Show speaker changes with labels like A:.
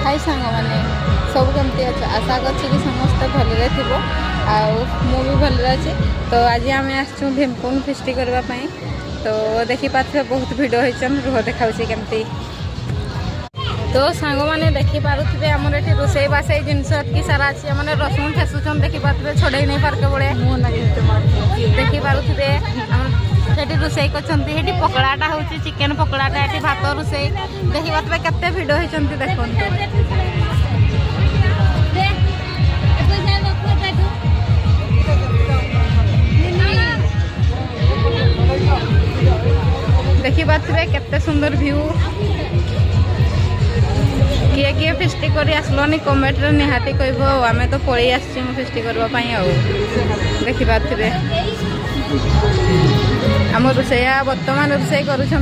A: हाय सांग मैंने सब कमती अच्छे आशा कर समस्ते भलरे थी भी भलरे अच्छे। तो आज आम आसचु भीमकुंड फेस्ट करने तो देखिपे बहुत भिड़ होचन रुह देखा केमती। तो सांग मैंने देखिपे आमर ये रोसई बास जिनस की सारा अच्छी मैंने रसुन ठेसुन देखिपे छड़े नहीं पार्क बड़े देखिपे सेठी रोसई कर पकड़ाटा हूँ चिकेन पकड़ाटा ये भात रोसई देखिपे केते भिड़ होती देखते। देखिपे केते सुंदर व्यू किए किए फेस्ट कर आसलनी कमेंट निहाती कह आम तो पलि आसी फेस्ट करने देखिपे आम रोसैया बर्तमान रोसई करुँच